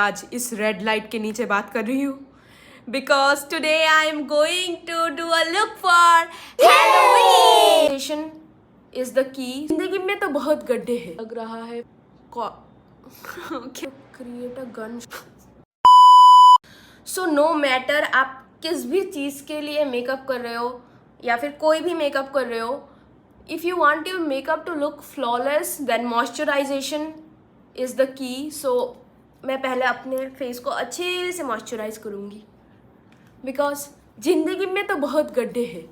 आज इस red light के नीचे बात कर रही हूँ because today I am going to do a look for Halloween is the key. जिंदगी में तो बहुत गड्ढे हैं, लग रहा है create a gun. So no matter आप किस भी चीज़ के लिए मेकअप कर रहे हो या फिर कोई भी मेकअप कर रहे हो, if you want your makeup to look flawless then moisturisation is the key. So मैं पहले अपने फेस को अच्छे से मॉइस्चराइज करूँगी बिकॉज ज़िंदगी में तो बहुत गड्ढे हैं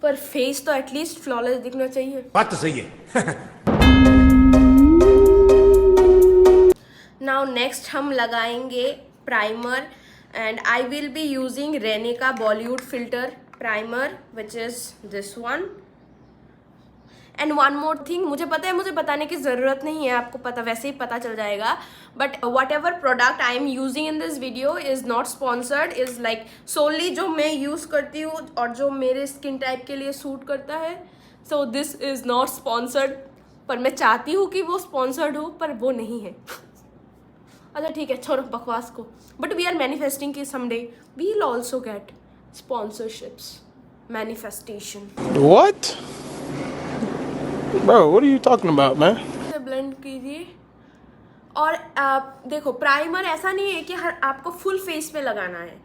पर फेस तो एटलीस्ट फ्लॉलेस दिखना चाहिए। बात तो सही है। नाउ नेक्स्ट हम लगाएंगे primer and I will be using Renee का Bollywood filter primer which is this one. And one more thing, मुझे पता है मुझे बताने की ज़रूरत नहीं है, आपको पता वैसे ही पता चल जाएगा, but whatever product I am using in this video is not sponsored, is like so only जो मैं यूज़ करती हूँ और जो मेरे स्किन टाइप के लिए सूट करता है। So this is not sponsored, पर मैं चाहती हूँ कि वो स्पॉन्सर्ड हो पर वो नहीं है। अच्छा ठीक है, छोड़ो बकवास को, बट वी आर मैनिफेस्टिंग कि someday we will also get sponsorships manifestation. What? Bro, what are you talking about, man? से ब्लेंड कीजिए और देखो प्राइमर ऐसा नहीं है कि हर आपको फुल फेस पे लगाना है,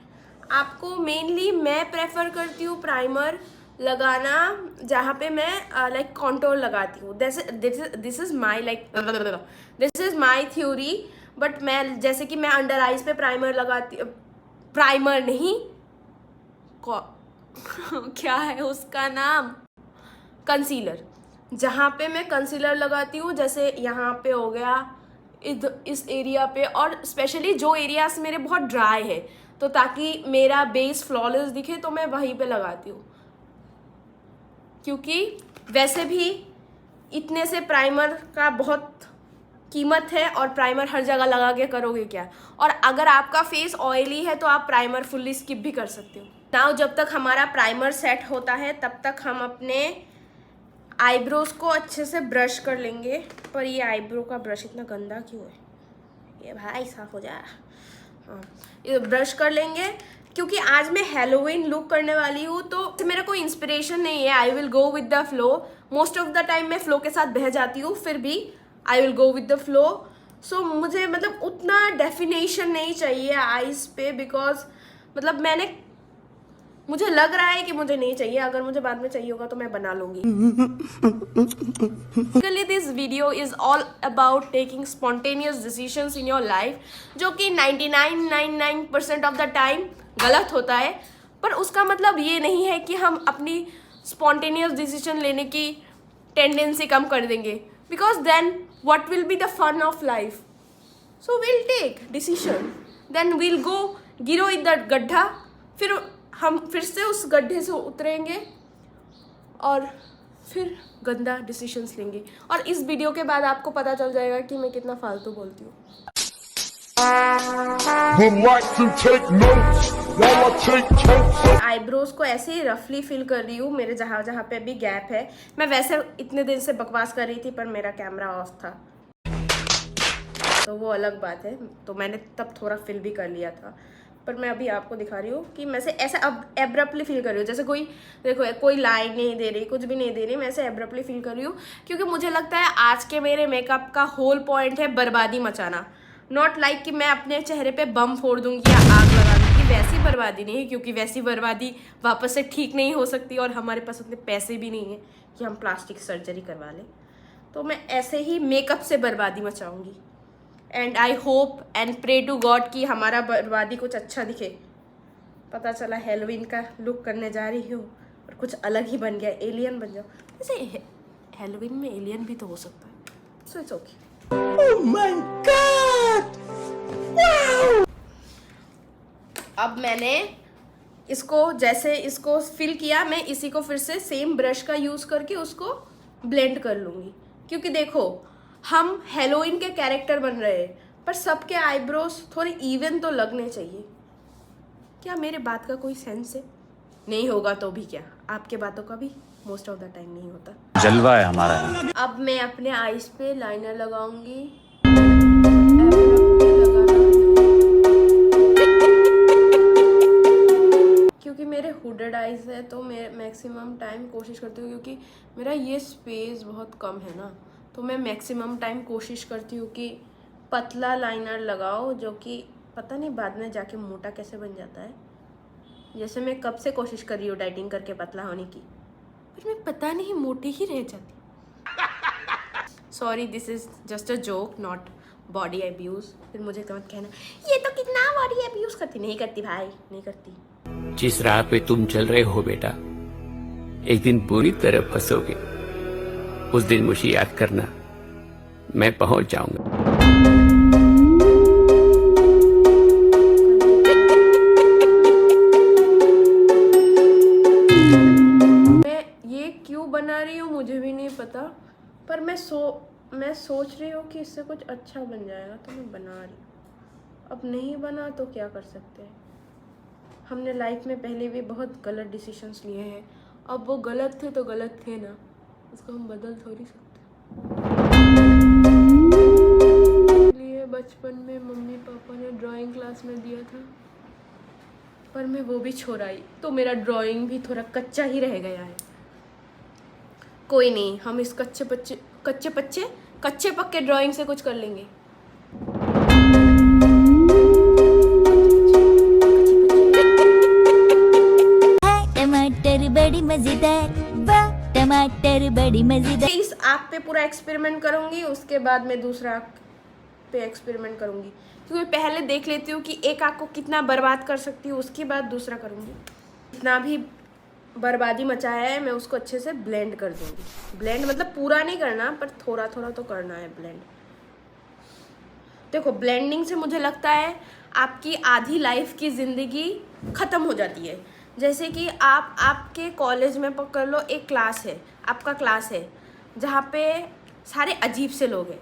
आपको मेनली मैं प्रेफर करती हूँ प्राइमर लगाना जहाँ पे मैं लाइक कॉन्टोर लगाती हूँ। This is my like this is my theory, but मैं जैसे कि मैं अंडर आइज पे प्राइमर लगाती, प्राइमर नहीं क्या है उसका नाम, कंसीलर, जहाँ पे मैं कंसीलर लगाती हूँ, जैसे यहाँ पे हो गया इस एरिया पे, और स्पेशली जो एरियाज मेरे बहुत ड्राई है तो ताकि मेरा बेस फ्लॉलेस दिखे तो मैं वहीं पे लगाती हूँ, क्योंकि वैसे भी इतने से प्राइमर का बहुत कीमत है और प्राइमर हर जगह लगा के करोगे क्या, और अगर आपका फेस ऑयली है तो आप प्राइमर फुल्ली स्किप भी कर सकते हो। नाउ जब तक हमारा प्राइमर सेट होता है तब तक हम अपने आईब्रोज को अच्छे से ब्रश कर लेंगे। पर ये आईब्रो का ब्रश इतना गंदा क्यों है, ये भाई साफ हो जाए। हाँ, ये ब्रश कर लेंगे क्योंकि आज मैं हैलोवीन लुक करने वाली हूँ, तो मेरा कोई इंस्पिरेशन नहीं है, I will go with the flow. Most of the time मैं फ्लो के साथ बह जाती हूँ, फिर भी I will go with the flow. So मुझे मतलब उतना डेफिनेशन नहीं चाहिए आईज पे, बिकॉज मतलब मुझे लग रहा है कि मुझे नहीं चाहिए, अगर मुझे बाद में चाहिए होगा तो मैं बना लूंगी। This video is all about taking spontaneous decisions in your life, जो कि 99.99% ऑफ द टाइम गलत होता है, पर उसका मतलब ये नहीं है कि हम अपनी स्पॉन्टेनियस डिसीजन लेने की टेंडेंसी कम कर देंगे, because then what will be the fun of life. So will take decision, then will go गिरो इन द गड्ढा, फिर हम फिर से उस गड्ढे से उतरेंगे और फिर गंदा डिसीजंस लेंगे, और इस वीडियो के बाद आपको पता चल जाएगा कि मैं कितना फालतू बोलती हूँ। आईब्रोज को ऐसे ही रफली फिल कर रही हूँ, मेरे जहाँ जहाँ पे भी गैप है। मैं वैसे इतने दिन से बकवास कर रही थी पर मेरा कैमरा ऑफ था तो वो अलग बात है, तो मैंने तब थोड़ा फिल भी कर लिया था, पर मैं अभी आपको दिखा रही हूँ कि मैं से ऐसे अब एब्रप्टली फील कर रही हूँ, जैसे कोई देखो कोई लाइन नहीं दे रही, कुछ भी नहीं दे रही, मैं ऐसे एब्रप्टली फील कर रही हूँ, क्योंकि मुझे लगता है आज के मेरे मेकअप का होल पॉइंट है बर्बादी मचाना। नॉट लाइक कि मैं अपने चेहरे पे बम फोड़ दूंगी या आग लगा दूंगी, वैसी बर्बादी नहीं है, क्योंकि वैसी बर्बादी वापस से ठीक नहीं हो सकती और हमारे पास उतने पैसे भी नहीं है कि हम प्लास्टिक सर्जरी करवा लें। तो मैं ऐसे ही मेकअप से बर्बादी मचाऊंगी, and I hope and pray to God कि हमारा बर्बादी कुछ अच्छा दिखे। पता चला हैलोवीन का लुक करने जा रही हूँ और कुछ अलग ही बन गया, एलियन बन जाओ। वैसे हैलोवीन में एलियन भी तो हो सकता है, so it's okay. Oh my God! Wow! अब मैंने इसको जैसे इसको फिल किया, मैं इसी को फिर से सेम ब्रश का यूज़ करके उसको ब्लेंड कर लूँगी, क्योंकि देखो हम हैलोवीन के कैरेक्टर बन रहे हैं पर सबके आईब्रोज थोड़े इवन तो लगने चाहिए। क्या मेरे बात का कोई सेंस है? नहीं होगा तो भी क्या, आपके बातों का भी मोस्ट ऑफ द टाइम नहीं होता। जलवा है हमारा। अब मैं अपने आईज पे लाइनर लगाऊंगी, आइज़ है तो मैं मैक्सिमम टाइम कोशिश करती हूँ, क्योंकि मेरा ये स्पेस बहुत कम है ना, तो मैं मैक्सिमम टाइम कोशिश करती हूँ कि पतला लाइनर लगाओ, जो कि पता नहीं बाद में जाके मोटा कैसे बन जाता है। जैसे मैं कब से कोशिश कर रही हूँ डाइटिंग करके पतला होने की, पर मैं पता नहीं मोटी ही रह जाती। Sorry, this is just a joke, not body abuse. फिर मुझे मत कहना ये तो कितना बॉडी अब्यूज करती। नहीं करती भाई, नहीं करती। जिस राह पे तुम चल रहे हो बेटा, एक दिन पूरी तरह फंसोगे। उस दिन मुझे याद करना, मैं पहुंच जाऊंगा। मैं ये क्यों बना रही हूँ मुझे भी नहीं पता, पर मैं सोच रही हूँ कि इससे कुछ अच्छा बन जाएगा, तो मैं बना रही हूँ। अब नहीं बना तो क्या कर सकते हैं। हमने लाइफ में पहले भी बहुत गलत डिसीजंस लिए हैं, अब वो गलत थे तो गलत थे ना, उसको हम बदल थोड़ी सकते। इसलिए बचपन में मम्मी पापा ने ड्राइंग क्लास में दिया था, पर मैं वो भी छोड़ आई, तो मेरा ड्राइंग भी थोड़ा कच्चा ही रह गया है। कोई नहीं, हम इस कच्चे पक्के ड्राइंग से कुछ कर लेंगे। टमाटर बड़ी मजेदार, वाह टमाटर बड़ी मजेदार। इस आग पे पूरा एक्सपेरिमेंट करूंगी, उसके बाद मैं दूसरा आग पे एक्सपेरिमेंट करूंगी, क्योंकि पहले देख लेती हूँ कि एक आग को कितना बर्बाद कर सकती हूँ, उसके बाद दूसरा करूंगी। इतना भी बर्बादी मचाया है, मैं उसको अच्छे से ब्लेंड कर दूंगी। ब्लेंड मतलब पूरा नहीं करना, पर थोड़ा थोड़ा तो करना है ब्लेंड। देखो, ब्लेंडिंग से मुझे लगता है आपकी आधी लाइफ की ज़िंदगी ख़त्म हो जाती है। जैसे कि आपके कॉलेज में पकड़ लो, एक क्लास है, आपका क्लास है जहाँ पे सारे अजीब से लोग हैं,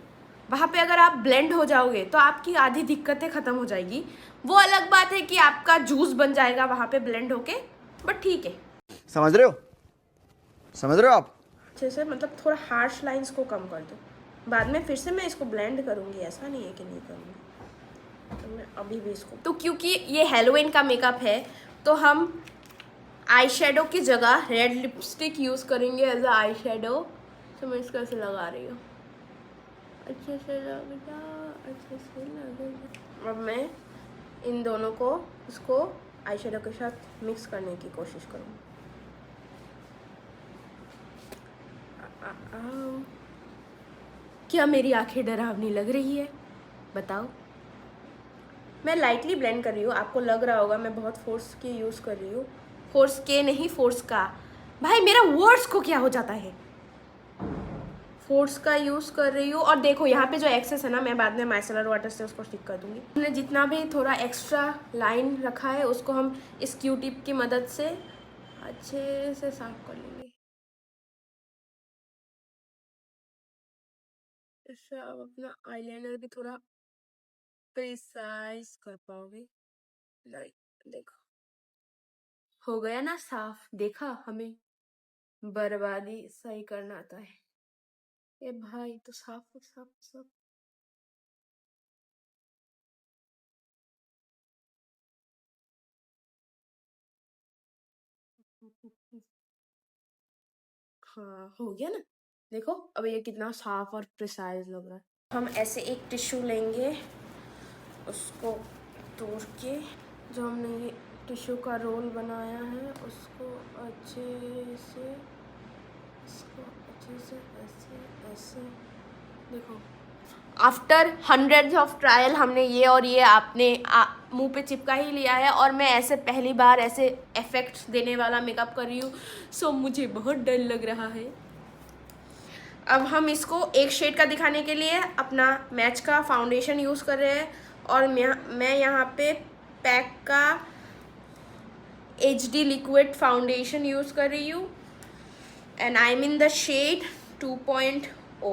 वहाँ पे अगर आप ब्लेंड हो जाओगे तो आपकी आधी दिक्कतें ख़त्म हो जाएगी। वो अलग बात है कि आपका जूस बन जाएगा वहाँ पे ब्लेंड होके, बट ठीक है। समझ रहे हो आप? अच्छे से मतलब थोड़ा हार्श लाइंस को कम कर दो, बाद में फिर से मैं इसको ब्लेंड करूँगी, ऐसा नहीं है कि नहीं करूँगी। तो मैं अभी भी इसको, तो क्योंकि ये हैलोवीन का मेकअप है तो हम आई शेडो की जगह रेड लिपस्टिक यूज़ करेंगे एज अ आई शेडो। तो मैं इसको ऐसे लगा रही हूँ, अच्छे से लग जा, अच्छे से लग जा। अब मैं इन दोनों को इसको आई शेडो के साथ मिक्स करने की कोशिश करूँगी। क्या मेरी आंखें डरावनी लग रही है? बताओ। मैं लाइटली ब्लेंड कर रही हूँ, आपको लग रहा होगा मैं बहुत फोर्स के यूज़ कर रही हूँ। फोर्स के नहीं, फोर्स का। भाई मेरा वर्ड्स को क्या हो जाता है। फोर्स का यूज़ कर रही हूँ। और देखो यहाँ पे जो एक्सेस है ना, मैं बाद में माइसेलर वाटर से उसको स्टिक कर दूँगी। हमने जितना भी थोड़ा एक्स्ट्रा लाइन रखा है उसको हम इस क्यू टिप की मदद से अच्छे से साफ कर लेंगे। इससे आप अपना आईलाइनर भी थोड़ा प्रिसाइज कर पाओगे। लाइक देखो, हो गया ना साफ। देखा, हमें बर्बादी सही करना आता है। ए भाई तो साफ साफ साफ। हाँ, हो गया ना। देखो अब ये कितना साफ और प्रिसाइज लग रहा है। हम ऐसे एक टिश्यू लेंगे, उसको तोड़ के जो हमने ये टिश्यू का रोल बनाया है उसको अच्छे से, ऐसे ऐसे। देखो, आफ्टर हंड्रेड्स ऑफ ट्रायल हमने ये और ये आपने मुंह पे चिपका ही लिया है, और मैं ऐसे पहली बार ऐसे इफेक्ट्स देने वाला मेकअप कर रही हूँ, सो मुझे बहुत डर लग रहा है। अब हम इसको एक शेड का दिखाने के लिए अपना मैच का फाउंडेशन यूज़ कर रहे हैं, और मैं यहाँ पे पैक का HD लिक्विड फाउंडेशन यूज़ कर रही हूँ, and I am in the shade 2.0,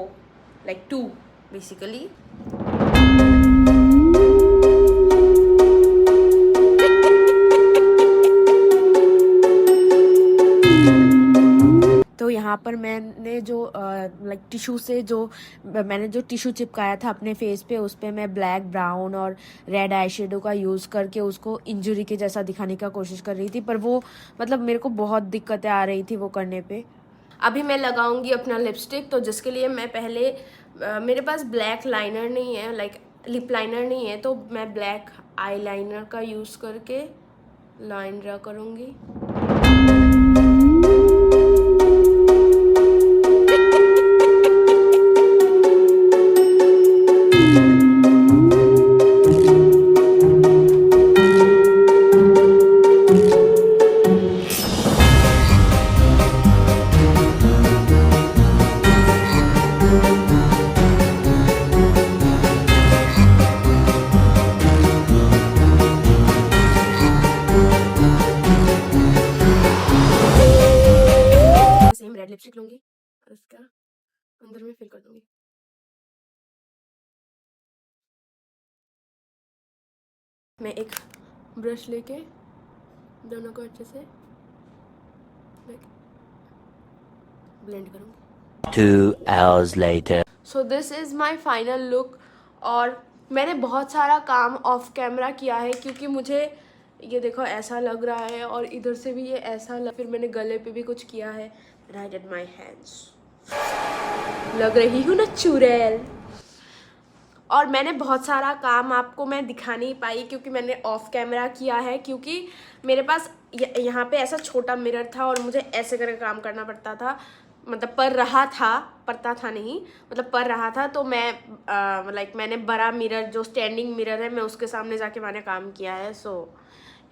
like 2 basically. तो यहाँ पर मैंने जो लाइक टिश्यू से जो मैंने जो टिश्यू चिपकाया था अपने फेस पे, उस पर मैं ब्लैक, ब्राउन और रेड आई शेडो का यूज़ करके उसको इंजरी के जैसा दिखाने का कोशिश कर रही थी, पर वो मतलब मेरे को बहुत दिक्कतें आ रही थी वो करने पे। अभी मैं लगाऊंगी अपना लिपस्टिक, तो जिसके लिए मैं पहले मेरे पास ब्लैक लाइनर नहीं है, लाइक लिप लाइनर नहीं है, तो मैं ब्लैक आई लाइनर का यूज़ करके लाइन ड्रा करूँगी। रेड लिपस्टिक लूंगी और उसका अंदर में फिल कर दूंगी। मैं एक ब्रश लेके दोनों को अच्छे से ब्लेंड करूंगी। 2 hours later. So this is my final look. और मैंने बहुत सारा काम ऑफ कैमरा किया है, क्योंकि मुझे ये देखो ऐसा लग रहा है और इधर से भी ये ऐसा फिर मैंने गले पे भी कुछ किया है। राइट एट माई हैंड्स लग रही हूँ ना चुड़ैल। और मैंने बहुत सारा काम आपको मैं दिखा नहीं पाई क्योंकि मैंने ऑफ कैमरा किया है, क्योंकि मेरे पास यहाँ पे ऐसा छोटा मिरर था और मुझे ऐसे करके काम करना पड़ता था, मतलब पड़ता था नहीं, मतलब पर रहा था। तो मैं लाइक मैंने बड़ा मिरर जो स्टैंडिंग मिरर है मैं उसके सामने जाके मैंने काम किया है। So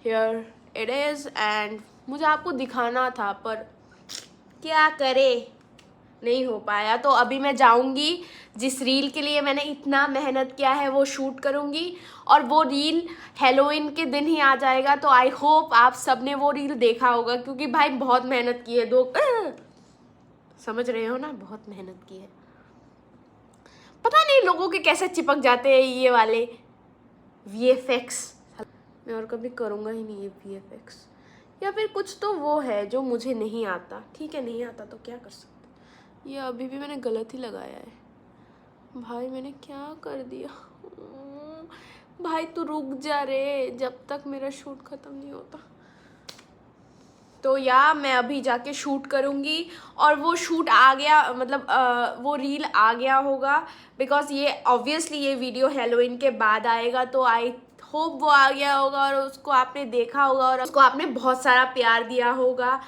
here it is and मुझे आपको दिखाना था पर क्या करे, नहीं हो पाया। तो अभी मैं जाऊंगी, जिस रील के लिए मैंने इतना मेहनत किया है वो शूट करूंगी और वो रील हैलोवीन के दिन ही आ जाएगा। तो आई होप आप सब ने वो रील देखा होगा, क्योंकि भाई बहुत मेहनत की है। समझ रहे हो ना, बहुत मेहनत की है। पता नहीं लोगों के कैसे चिपक जाते हैं ये वाले VFX। मैं और कभी करूँगा ही नहीं ये VFX, या फिर कुछ तो वो है जो मुझे नहीं आता। ठीक है, नहीं आता तो क्या कर सकते। ये अभी भी मैंने गलत ही लगाया है। भाई मैंने क्या कर दिया। भाई तू रुक जा रे, जब तक मेरा शूट ख़त्म नहीं होता। तो या मैं अभी जाके शूट करूँगी और वो शूट आ गया, मतलब वो रील आ गया होगा, बिकॉज ये ऑब्वियसली ये वीडियो हैलोवीन के बाद आएगा। तो आई होप वो आ गया होगा और उसको आपने देखा होगा और उसको आपने बहुत सारा प्यार दिया होगा।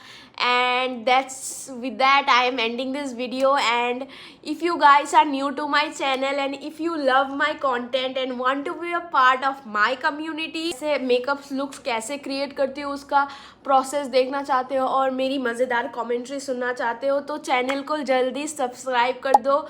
And that's with that I am ending this video. And if you guys are new to my channel and if you love my content and want to be a part of my community, से makeup looks कैसे create करती हो उसका process देखना चाहते हो और मेरी मज़ेदार कमेंट्री सुनना चाहते हो, तो चैनल को जल्दी सब्सक्राइब कर दो।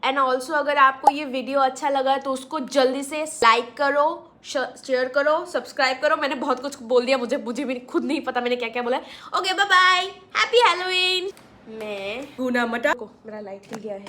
एंड ऑल्सो अगर आपको ये वीडियो अच्छा लगा तो उसको जल्दी से लाइक करो, शेयर करो, सब्सक्राइब करो। मैंने बहुत कुछ बोल दिया, मुझे भी खुद नहीं पता मैंने क्या क्या बोला। Okay bye bye, happy Halloween. मैं गुना मटा को मेरा लाइट हिल गया है।